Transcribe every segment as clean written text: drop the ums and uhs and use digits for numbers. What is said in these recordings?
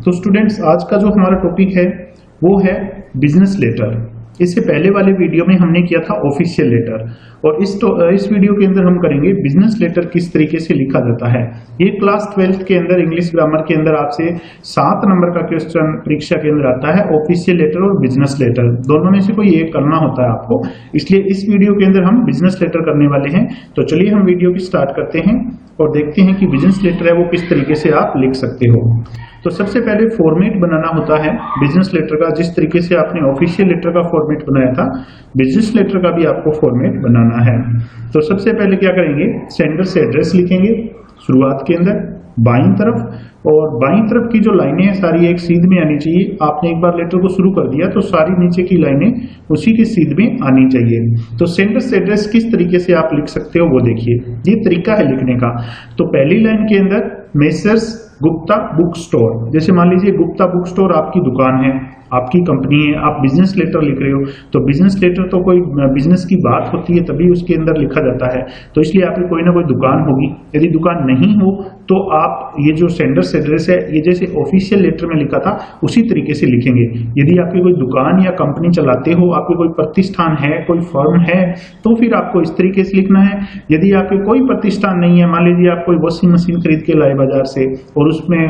तो स्टूडेंट्स, आज का जो हमारा टॉपिक है वो है बिजनेस लेटर। इससे पहले वाले वीडियो में हमने किया था ऑफिशियल लेटर, और इस वीडियो के अंदर हम करेंगे बिजनेस लेटर किस तरीके से लिखा जाता है। ये क्लास 12th के अंदर इंग्लिश ग्रामर के अंदर आपसे 7 नंबर का क्वेश्चन परीक्षा के अंदर आता है। ऑफिशियल लेटर और बिजनेस लेटर दोनों में से कोई एक करना होता है आपको, इसलिए इस वीडियो के अंदर हम बिजनेस लेटर करने वाले हैं। तो चलिए हम वीडियो की स्टार्ट करते हैं और देखते हैं कि बिजनेस लेटर है वो किस तरीके से आप लिख सकते हो। तो सबसे पहले फॉर्मेट बनाना होता है बिजनेस लेटर का। जिस तरीके से आपने ऑफिशियल लेटर का फॉर्मेट बनाया था, बिजनेस लेटर का भी आपको फॉर्मेट बनाना है। तो सबसे पहले क्या करेंगे, सेंडर से एड्रेस लिखेंगे शुरुआत के अंदर बाईं तरफ, और बाईं तरफ की जो लाइनें हैं सारी एक सीध में आनी चाहिए। आपने एक बार लेटर को शुरू कर दिया तो सारी नीचे की लाइनें उसी की सीध में आनी चाहिए। तो सेंडर से एड्रेस किस तरीके से आप लिख सकते हो वो देखिए, ये तरीका है लिखने का। तो पहली लाइन के अंदर मेसर्स गुप्ता बुक स्टोर, जैसे मान लीजिए गुप्ता बुक स्टोर आपकी दुकान है, आपकी कंपनी है, आप बिजनेस लेटर लिख रहे हो। तो बिजनेस लेटर तो कोई बिजनेस की बात होती है तभी उसके अंदर लिखा जाता है, तो इसलिए आपकी कोई ना कोई दुकान होगी। यदि दुकान नहीं हो तो आप ये जो सेंडर्स एड्रेस है ये जैसे ऑफिशियल लेटर में लिखा था उसी तरीके से लिखेंगे। यदि आपकी कोई दुकान या कंपनी चलाते हो, आपके कोई प्रतिष्ठान है, कोई फर्म है, तो फिर आपको इस तरीके से लिखना है। यदि आपके कोई प्रतिष्ठान नहीं है, मान लीजिए आप कोई वॉशिंग मशीन खरीद के लाए बाजार से और उसमें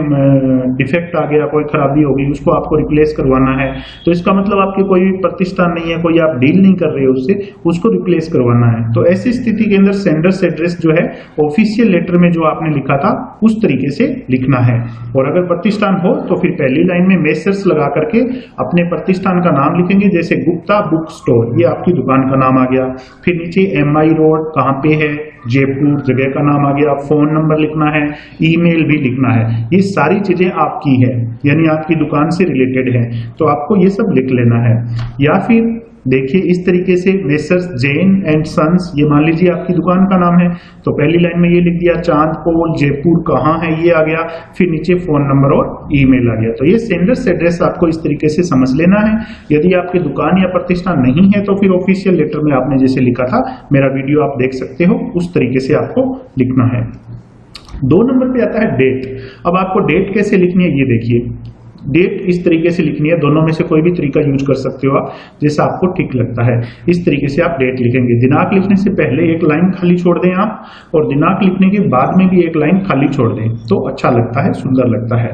डिफेक्ट आ गया, कोई खराबी हो गई, उसको आपको रिप्लेस करवाना है, तो इसका मतलब आपके कोई भी प्रतिष्ठान नहीं है, कोई आप डील नहीं कर रहे हो उससे, उसको रिप्लेस करवाना है। तो ऐसी स्थिति के अंदर सेंडर्स एड्रेस जो है ऑफिशियल लेटर में जो आपने लिखा था उस तरीके से लिखना है। और अगर प्रतिष्ठान हो तो फिर पहली लाइन में मेसर्स लगा करके अपने प्रतिष्ठान का नाम लिखेंगे, जैसे गुप्ता बुक स्टोर, ये आपकी दुकान का नाम आ गया। फिर नीचे MI रोड कहाँ पे है, जयपुर जगह का नाम आ गया। फोन नंबर लिखना है, ईमेल भी लिखना है, ये सारी चीजें आपकी है, यानी आपकी दुकान से रिलेटेड है, तो आपको ये सब लिख लेना है। या फिर देखिए इस तरीके से मेसर्स जैन एंड सन्स, ये मान लीजिए आपकी दुकान का नाम है, तो पहली लाइन में ये लिख दिया चांदपोल जयपुर कहाँ है, ये आ गया। फिर नीचे फोन नंबर और ईमेल आ गया। तो ये सेंडर्स एड्रेस आपको इस तरीके से समझ लेना है। यदि आपकी दुकान या प्रतिष्ठान नहीं है तो फिर ऑफिशियल लेटर में आपने जैसे लिखा था, मेरा वीडियो आप देख सकते हो, उस तरीके से आपको लिखना है। 2 नंबर पे आता है डेट। अब आपको डेट कैसे लिखनी है ये देखिए, डेट इस तरीके से लिखनी है। दोनों में से कोई भी तरीका यूज कर सकते हो आप, जैसा आपको ठीक लगता है। इस तरीके से आप डेट लिखेंगे। दिनांक लिखने से पहले एक लाइन खाली छोड़ दें आप, और दिनांक लिखने के बाद में भी एक लाइन खाली छोड़ दें, तो अच्छा लगता है, सुंदर लगता है।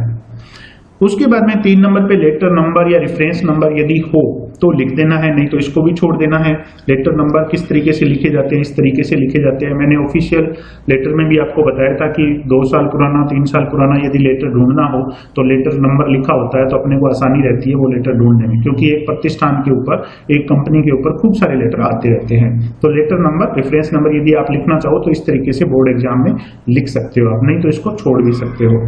उसके बाद में 3 नंबर पे लेटर नंबर या रेफरेंस नंबर यदि हो तो लिख देना है, नहीं तो इसको भी छोड़ देना है। लेटर नंबर किस तरीके से लिखे जाते हैं, इस तरीके से लिखे जाते हैं। मैंने ऑफिशियल लेटर में भी आपको बताया था कि 2 साल पुराना 3 साल पुराना यदि लेटर ढूंढना हो तो लेटर नंबर लिखा होता है, तो अपने को आसानी रहती है वो लेटर ढूंढने में, क्योंकि एक प्रतिष्ठान के ऊपर, एक कंपनी के ऊपर खूब सारे लेटर आते रहते हैं। तो लेटर नंबर रेफरेंस नंबर यदि आप लिखना चाहो तो इस तरीके से बोर्ड एग्जाम में लिख सकते हो आप, नहीं तो इसको छोड़ भी सकते हो।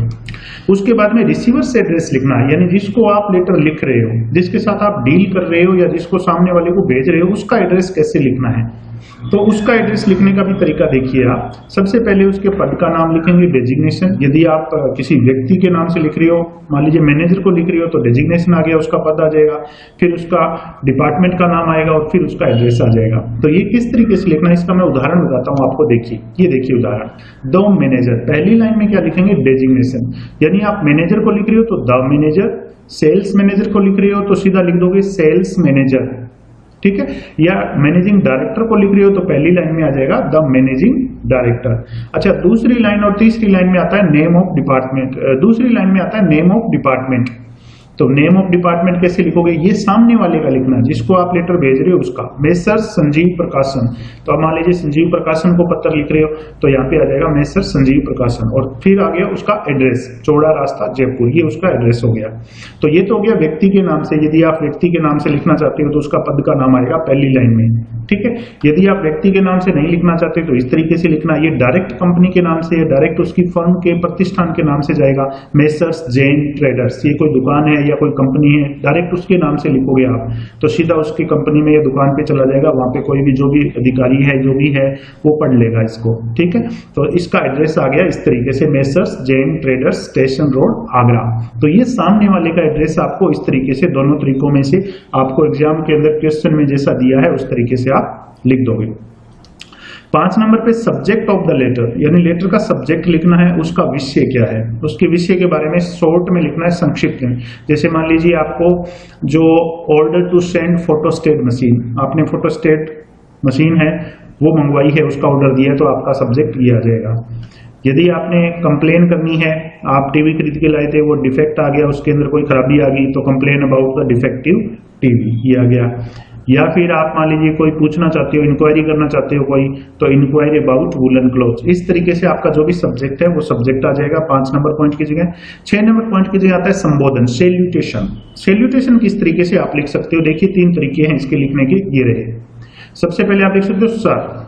उसके बाद में रिसीवर्स एड्रेस लिखना है, यानी जिसको आप लेटर लिख रहे हो, जिसके साथ आप डील कर रहे हो या जिसको सामने वाले को भेज रहे हो, उसका एड्रेस कैसे लिखना है। तो उसका एड्रेस लिखने का भी तरीका देखिए आप। सबसे पहले उसके पद का नाम लिखेंगे, डेजिग्नेशन। यदि आप किसी व्यक्ति के नाम से लिख रहे हो, मान लीजिए मैनेजर को लिख रहे हो, तो डेजिग्नेशन आ गया, उसका पद आ जाएगा। फिर उसका डिपार्टमेंट का नाम आएगा और फिर उसका एड्रेस आ जाएगा। तो ये किस तरीके से लिखना है इसका मैं उदाहरण बताता हूँ आपको। देखिए, ये देखिए उदाहरण, द मैनेजर। पहली लाइन में क्या लिखेंगे, डेजिग्नेशन, यानी आप मैनेजर को लिख रहे हो तो द मैनेजर। सेल्स मैनेजर को लिख रहे हो तो सीधा लिख दोगे सेल्स मैनेजर, ठीक है। या मैनेजिंग डायरेक्टर को लिख रहे हो तो पहली लाइन में आ जाएगा द मैनेजिंग डायरेक्टर। अच्छा, दूसरी लाइन और तीसरी लाइन में आता है नेम ऑफ डिपार्टमेंट। दूसरी लाइन में आता है नेम ऑफ डिपार्टमेंट। तो नेम ऑफ डिपार्टमेंट कैसे लिखोगे, ये सामने वाले का लिखना, जिसको आप लेटर भेज रहे हो उसका। मेसर्स संजीव प्रकाशन, तो अब मान लीजिए संजीव प्रकाशन को पत्र लिख रहे हो तो यहाँ पे आ जाएगा मेसर्स संजीव प्रकाशन, और फिर आ गया उसका एड्रेस, चौड़ा रास्ता जयपुर, ये उसका एड्रेस हो गया। तो ये तो हो गया व्यक्ति के नाम से। यदि आप व्यक्ति के नाम से लिखना चाहते हो तो उसका पद का नाम आएगा पहली लाइन में, ठीक है। यदि आप व्यक्ति के नाम से नहीं लिखना चाहते तो इस तरीके से लिखना, ये डायरेक्ट कंपनी के नाम से, डायरेक्ट उसकी फर्म के प्रतिष्ठान के नाम से जाएगा। मेसर्स जैन ट्रेडर्स, ये कोई दुकान है या कोई कंपनी है, डायरेक्ट उसके नाम से लिखोगे आप तो सीधा उसकी कंपनी में या दुकान पे चला जाएगा, वहां पे कोई भी जो भी अधिकारी है जो भी है वो पढ़ लेगा इसको, ठीक है। तो इसका एड्रेस आ गया इस तरीके से, messrs Jain traders, station road, Agra. तो ये सामने वाले का एड्रेस आपको इस तरीके से, दोनों तरीकों में से आपको एग्जाम के अंदर क्वेश्चन में जैसा दिया है उस तरीके से आप लिख दोगे। 5 नंबर पे सब्जेक्ट ऑफ द लेटर, यानी लेटर का सब्जेक्ट लिखना है, उसका विषय क्या है, उसके विषय के बारे में शॉर्ट में लिखना है, संक्षिप्त में। जैसे मान लीजिए आपको जो order to send photostat machine, आपने फोटोस्टेट मशीन है वो मंगवाई है, उसका ऑर्डर दिया है, तो आपका सब्जेक्ट ये आ जाएगा। यदि आपने कंप्लेन करनी है, आप टीवी खरीद के लाए थे, वो डिफेक्ट आ गया, उसके अंदर कोई खराबी आ गई, तो complain about the defective TV, ये आ गया। या फिर आप मान लीजिए कोई पूछना चाहते हो, इंक्वायरी करना चाहते हो कोई, तो इंक्वायरी अबाउट वुलन क्लॉथ्स। इस तरीके से आपका जो भी सब्जेक्ट है वो सब्जेक्ट आ जाएगा 5 नंबर पॉइंट की जगह। 6 नंबर पॉइंट की जगह आता है संबोधन, सैल्यूटेशन। सैल्यूटेशन किस तरीके से आप लिख सकते हो, देखिए 3 तरीके हैं इसके लिखने के, ये रहे। सबसे पहले आप लिख सकते हो सर,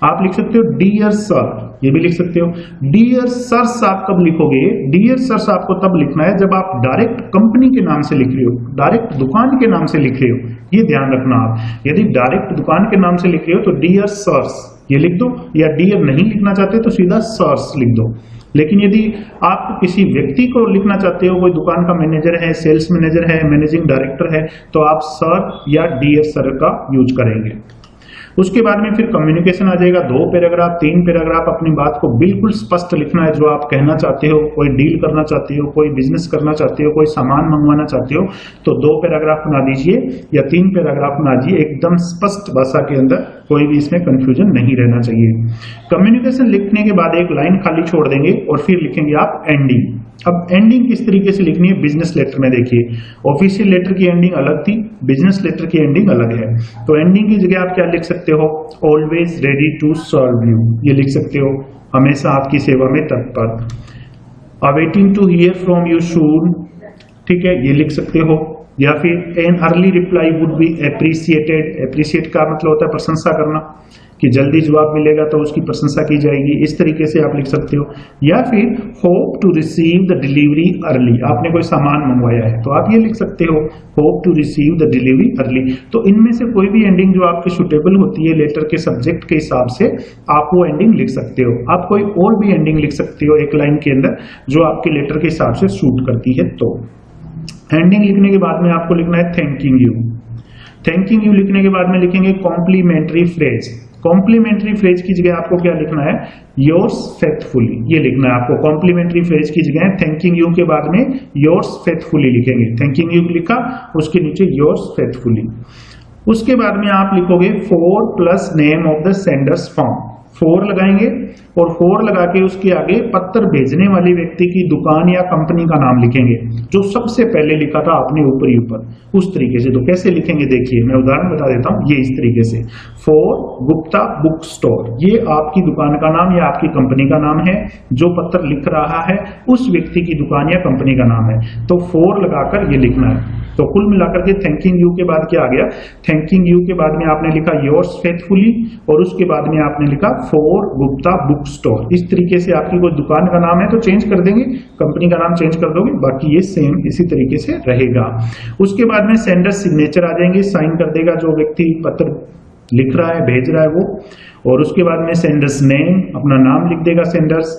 आप लिख सकते हो डियर सर, ये भी लिख सकते हो। डियर सर्स आप कब लिखोगे, डियर सर्स आपको तब लिखना है जब आप डायरेक्ट कंपनी के नाम से लिख रहे हो, डायरेक्ट दुकान के नाम से लिख रहे हो, ये ध्यान रखना आप। यदि डायरेक्ट दुकान के नाम से लिख रहे हो तो डियर सर्स ये लिख दो, या डियर नहीं लिखना चाहते तो सीधा सर्स लिख दो। लेकिन यदि आप किसी व्यक्ति को लिखना चाहते हो, कोई दुकान का मैनेजर है, सेल्स मैनेजर है, मैनेजिंग डायरेक्टर है, तो आप सर या डियर सर का यूज करेंगे। उसके बाद में फिर कम्युनिकेशन आ जाएगा, 2 पैराग्राफ 3 पैराग्राफ अपनी बात को बिल्कुल स्पष्ट लिखना है, जो आप कहना चाहते हो। कोई डील करना चाहते हो, कोई बिजनेस करना चाहते हो, कोई सामान मंगवाना चाहते हो, तो 2 पैराग्राफ बना दीजिए या 3 पैराग्राफ बना दीजिए, एकदम स्पष्ट भाषा के अंदर, कोई भी इसमें कंफ्यूजन नहीं रहना चाहिए। कम्युनिकेशन लिखने के बाद एक लाइन खाली छोड़ देंगे और फिर लिखेंगे आप एंडिंग। अब एंडिंग किस तरीके से लिखनी है बिजनेस लेटर में, देखिए ऑफिशियल लेटर की एंडिंग अलग थी, बिजनेस लेटर की एंडिंग अलग है। तो एंडिंग की जगह आप क्या लिख सकते हो, always ready to serve you, ये लिख सकते हो, हमेशा आपकी सेवा में तत्पर। Awaiting to hear from you soon, ठीक है, ये लिख सकते हो। या फिर an early reply would be appreciated, appreciate का मतलब होता है प्रशंसा करना, कि जल्दी जवाब मिलेगा तो उसकी प्रशंसा की जाएगी, इस तरीके से आप लिख सकते हो। या फिर hope to receive the delivery early, आपने कोई सामान मंगवाया है तो आप ये लिख सकते हो, hope to receive the delivery early. तो इनमें से कोई भी एंडिंग जो आपकी सुटेबल होती है लेटर के सब्जेक्ट के हिसाब से, आप वो एंडिंग लिख सकते हो। आप कोई और भी एंडिंग लिख सकते हो एक लाइन के अंदर, जो आपके लेटर के हिसाब से सूट करती है। तो एंडिंग लिखने के बाद में आपको लिखना है थैंकिंग यू। थैंकिंग यू लिखने के बाद में लिखेंगे कॉम्प्लीमेंट्री फ्रेज। कॉम्प्लीमेंट्री फ्रेज की जगह आपको क्या लिखना है, योर्स फेथफुली, ये लिखना है आपको। कॉम्प्लीमेंट्री फ्रेज की जगह थैंकिंग यू के बाद में योर्स फेथफुली लिखेंगे। थैंकिंग यू लिखा, उसके नीचे योर्स फेथफुली। उसके बाद में आप लिखोगे 4 plus name of the Sanders form, 4 लगाएंगे और 4 लगा के उसके आगे पत्र भेजने वाले व्यक्ति की दुकान या कंपनी का नाम लिखेंगे, जो सबसे पहले लिखा था आपने ऊपर ही ऊपर, उस तरीके से। तो कैसे लिखेंगे देखिए, मैं उदाहरण बता देता हूं, ये इस तरीके से 4 गुप्ता बुक स्टोर, ये आपकी दुकान का नाम या आपकी कंपनी का नाम है, जो पत्र लिख रहा है उस व्यक्ति की दुकान या कंपनी का नाम है, तो 4 लगाकर ये लिखना है। तो कुल मिलाकर के थैंकिंग यू के बाद क्या आ गया, थैंकिंग यू के बाद में आपने लिखा योर्स फेथफुली और उसके बाद में आपने लिखा 4 गुप्ता बुक स्टोर। इस तरीके से आपकी कोई दुकान का नाम है तो चेंज कर देंगे, कंपनी का नाम चेंज कर दोगे, बाकी ये सेम इसी तरीके से रहेगा। उसके बाद में सेंडर सिग्नेचर आ जाएंगे, साइन कर देगा जो व्यक्ति पत्र लिख रहा है, भेज रहा है वो। और उसके बाद में सेंडर्स नेम, अपना नाम लिख देगा सेंडर्स।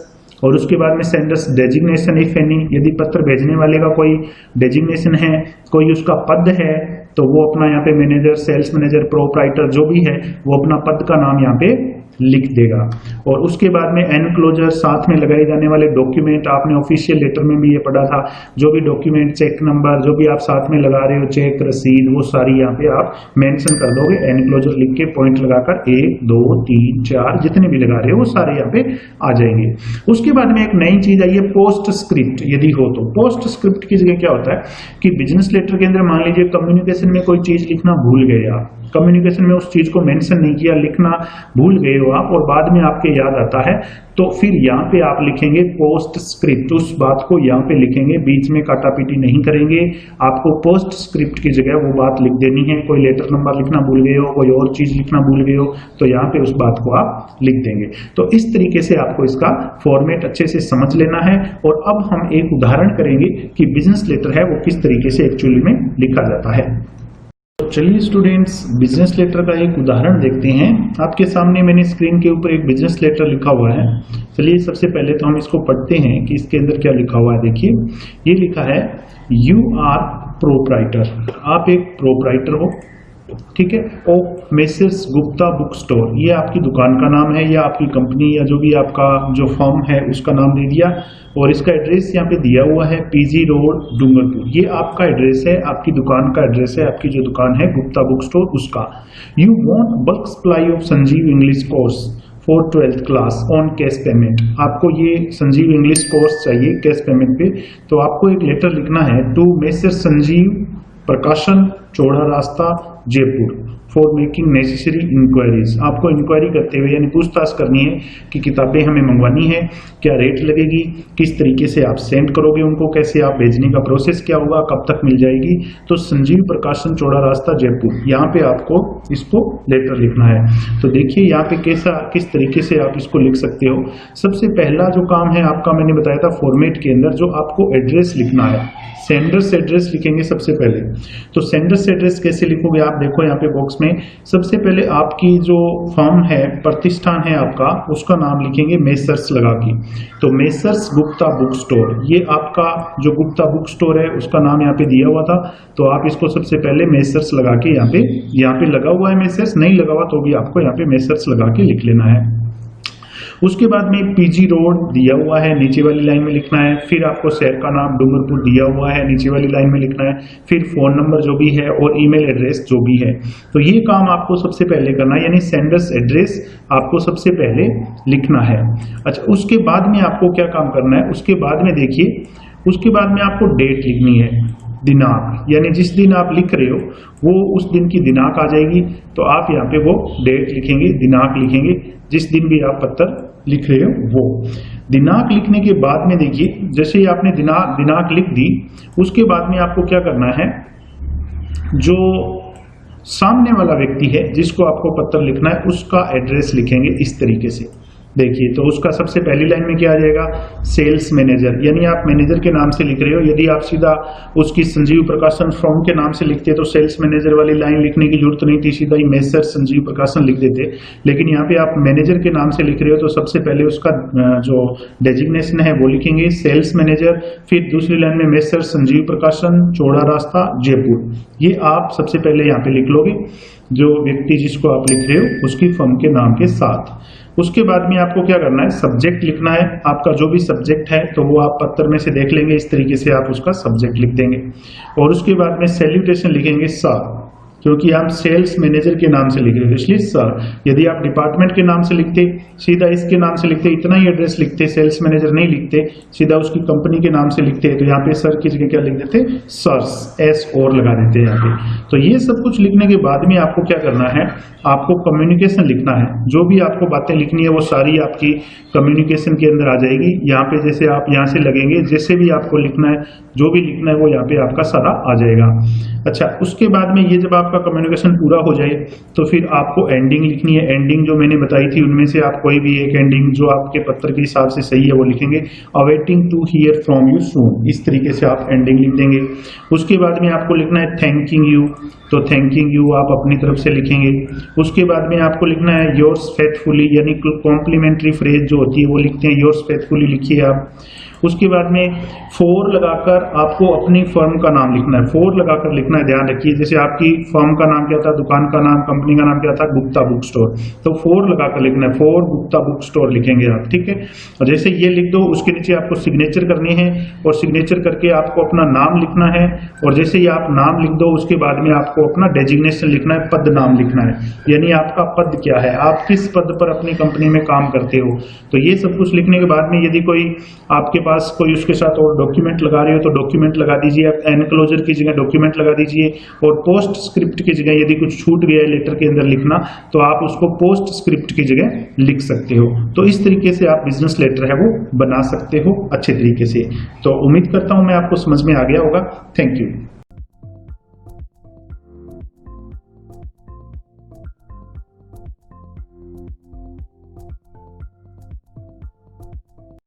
और उसके बाद में सेंडर्स डेजिग्नेशन इफ एनी, यदि पत्र भेजने वाले का कोई डेजिग्नेशन है, कोई उसका पद है, तो वो अपना यहाँ पे मैनेजर, सेल्स मैनेजर, प्रोप्राइटर जो भी है वो अपना पद का नाम यहाँ पे लिख देगा। और उसके बाद में एनक्लोजर, साथ में लगाए जाने वाले डॉक्यूमेंट, आपने ऑफिशियल लेटर में भी ये पढ़ा था, जो भी डॉक्यूमेंट, चेक नंबर, जो भी आप साथ में लगा रहे हो, चेक, रसीद, वो सारी यहाँ पे आप मेंशन कर दोगे। एनक्लोजर लिख के पॉइंट लगाकर 1 2 3 4 जितने भी लगा रहे हो वो सारे यहाँ पे आ जाएंगे। उसके बाद में एक नई चीज आई है पोस्ट स्क्रिप्ट, यदि हो तो। पोस्ट स्क्रिप्ट की जगह क्या होता है कि बिजनेस लेटर के अंदर मान लीजिए कम्युनिकेशन में कोई चीज लिखना भूल गए आप, कम्युनिकेशन में उस चीज को मेंशन नहीं किया, लिखना भूल गए हो आप, और बाद में आपके याद आता है, तो फिर यहाँ पे आप लिखेंगे पोस्ट स्क्रिप्ट, उस बात को यहाँ पे लिखेंगे, बीच में काटापीटी नहीं करेंगे। आपको पोस्ट स्क्रिप्ट की जगह वो बात लिख देनी है। कोई लेटर नंबर लिखना भूल गए हो, कोई और चीज लिखना भूल गए हो, तो यहाँ पे उस बात को आप लिख देंगे। तो इस तरीके से आपको इसका फॉर्मेट अच्छे से समझ लेना है। और अब हम एक उदाहरण करेंगे कि बिजनेस लेटर है वो किस तरीके से एक्चुअली में लिखा जाता है। तो चलिए स्टूडेंट्स, बिजनेस लेटर का एक उदाहरण देखते हैं। आपके सामने मैंने स्क्रीन के ऊपर एक बिजनेस लेटर लिखा हुआ है। चलिए सबसे पहले तो हम इसको पढ़ते हैं कि इसके अंदर क्या लिखा हुआ है। देखिए, ये लिखा है यू आर प्रोप्राइटर, आप एक प्रोप्राइटर हो ठीक है। Of messrs Gupta book store, ये आपकी दुकान का नाम है या आपकी कंपनी या जो भी आपका जो फर्म है उसका नाम दे दिया, और इसका एड्रेस यहाँ पे दिया हुआ है पीजी रोड डूंगरपुर। ये आपका एड्रेस है, आपकी दुकान का एड्रेस है, आपकी जो दुकान है गुप्ता बुक स्टोर उसका। You want bulk supply of Sanjeev English course for 12th class on cash payment. आपको ये संजीव इंग्लिश कोर्स चाहिए कैश पेमेंट पे, तो आपको एक लेटर लिखना है to measure Sanjeev Prakashan Chaura Rasta Jaipur for making necessary inquiries. आपको इंक्वायरी करते हुए यानी पूछताछ करनी है कि किताबें हमें मंगवानी है, क्या रेट लगेगी, किस तरीके से आप सेंड करोगे उनको, कैसे आप भेजने का प्रोसेस क्या होगा, कब तक मिल जाएगी। तो संजीव प्रकाशन चौड़ा रास्ता जयपुर, यहाँ पे आपको इसको लेटर लिखना है। तो देखिए यहाँ पे किस तरीके से आप इसको लिख सकते हो। सबसे पहला जो काम है आपका, मैंने बताया था फॉर्मेट के अंदर, जो आपको एड्रेस लिखना है, सेंडर्स एड्रेस लिखेंगे सबसे पहले। तो सेंडर्स एड्रेस कैसे लिखोगे आप देखो यहाँ पे बॉक्स में। सबसे पहले आपकी जो फर्म है, प्रतिष्ठान है आपका, उसका नाम लिखेंगे मेसर्स लगा के। तो मेसर्स गुप्ता बुक स्टोर, ये आपका जो गुप्ता बुक स्टोर है उसका नाम यहाँ पे दिया हुआ था। तो आप इसको सबसे पहले मेसर्स लगा के यहाँ पे लगा हुआ है मेसर्स, नहीं लगा हुआ तो भी आपको यहाँ पे मेसर्स लगा के लिख लेना है। उसके बाद में पीजी रोड दिया हुआ है, नीचे वाली लाइन में लिखना है। फिर आपको शहर का नाम डूंगरपुर दिया हुआ है, नीचे वाली लाइन में लिखना है। फिर फोन नंबर जो भी है और ईमेल एड्रेस जो भी है। तो ये काम आपको सबसे पहले करना है, यानी सेंडर्स एड्रेस आपको सबसे पहले लिखना है। अच्छा, उसके बाद में आपको क्या काम करना है, उसके बाद में देखिए, उसके बाद में आपको डेट लिखनी है, दिनांक, यानी जिस दिन आप लिख रहे हो वो उस दिन की दिनांक आ जाएगी। तो आप यहाँ पे वो डेट लिखेंगे, दिनांक लिखेंगे, जिस दिन भी आप पत्र लिख रहे हो वो दिनांक लिखने के बाद में देखिए, जैसे ही आपने दिनांक लिख दी, उसके बाद में आपको क्या करना है, जो सामने वाला व्यक्ति है जिसको आपको पत्र लिखना है उसका एड्रेस लिखेंगे इस तरीके से। देखिए, तो उसका सबसे पहली लाइन में क्या आ जाएगा, सेल्स मैनेजर, यानी आप मैनेजर के नाम से लिख रहे हो। यदि आप सीधा उसकी संजीव प्रकाशन फर्म के नाम से लिखते तो सेल्स मैनेजर वाली लाइन लिखने की जरूरत नहीं थी, सीधा ही मेसर संजीव प्रकाशन लिख देते। लेकिन यहाँ पे आप मैनेजर के नाम से लिख रहे हो तो सबसे पहले उसका जो डेजिग्नेशन है वो लिखेंगे सेल्स मैनेजर। फिर दूसरी लाइन में मेसर संजीव प्रकाशन चौड़ा रास्ता जयपुर, ये आप सबसे पहले यहाँ पे लिख लोगे, जो व्यक्ति जिसको आप लिख रहे हो उसकी फर्म के नाम के साथ। उसके बाद में आपको क्या करना है, सब्जेक्ट लिखना है। आपका जो भी सब्जेक्ट है तो वो आप पत्र में से देख लेंगे, इस तरीके से आप उसका सब्जेक्ट लिख देंगे। और उसके बाद में सैल्यूटेशन लिखेंगे सर, क्योंकि आप सेल्स मैनेजर के नाम से लिख रहे हो इसलिए सर। यदि आप डिपार्टमेंट के नाम से लिखते, सीधा इसके नाम से लिखते, इतना ही एड्रेस लिखते, सेल्स मैनेजर नहीं लिखते, सीधा उसकी कंपनी के नाम से लिखते, तो यहाँ पे सर की जगह क्या लिख देते, सर्स, एस और लगा देते हैं यहाँ पे। तो ये सब कुछ लिखने के बाद में आपको क्या करना है, आपको कम्युनिकेशन लिखना है। जो भी आपको बातें लिखनी है वो सारी आपकी कम्युनिकेशन के अंदर आ जाएगी। यहाँ पे जैसे आप यहाँ से लगेंगे, जैसे भी आपको लिखना है, जो भी लिखना है वो यहाँ पे आपका सारा आ जाएगा। अच्छा, उसके बाद में ये जब आपका कम्युनिकेशन पूरा हो जाए तो फिर आपको एंडिंग लिखनी है। एंडिंग जो मैंने बताई थी उनमें से आप कोई भी एक एंडिंग जो आपके पत्र के हिसाब से सही है वो लिखेंगे। Awaiting to hear from you soon, इस तरीके से आप एंडिंग लिख देंगे। उसके बाद में आपको लिखना है थैंकिंग यू, तो थैंकिंग यू आप अपनी तरफ से लिखेंगे। उसके बाद में आपको लिखना है योर्स फेथफुली, यानी कॉम्प्लीमेंट्री फ्रेज जो होती है वो लिखते हैं, योर्स फेथफुली लिखिए आप। उसके बाद में फोर लगाकर आपको अपनी फर्म का नाम लिखना है, फोर लगाकर लिखना है, ध्यान रखिए। जैसे आपकी फर्म का नाम क्या था, दुकान का नाम, कंपनी का नाम क्या था, गुप्ता बुक स्टोर, तो फोर लगाकर लिखना है, फोर गुप्ता बुक स्टोर लिखेंगे आप, ठीक है। और जैसे ये लिख दो, उसके नीचे आपको सिग्नेचर करनी है और सिग्नेचर करके आपको अपना नाम लिखना है। और जैसे ही आप नाम लिख दो उसके बाद में आपको अपना डेजिग्नेशन लिखना है, पद नाम लिखना है, यानी आपका पद क्या है, आप किस पद पर अपनी कंपनी में काम करते हो। तो ये सब कुछ लिखने के बाद में यदि कोई आपके पास कोई उसके साथ और डॉक्यूमेंट लगा रहे हो तो डॉक्यूमेंट लगा दीजिए, एनक्लोजर की जगह डॉक्यूमेंट लगा दीजिए। और पोस्ट स्क्रिप्ट की जगह यदि कुछ छूट गया है लेटर के अंदर लिखना तो आप उसको पोस्ट स्क्रिप्ट की जगह लिख सकते हो। तो इस तरीके से आप बिजनेस लेटर है वो बना सकते हो अच्छे तरीके से। तो उम्मीद करता हूं मैं आपको समझ में आ गया होगा। Thank you.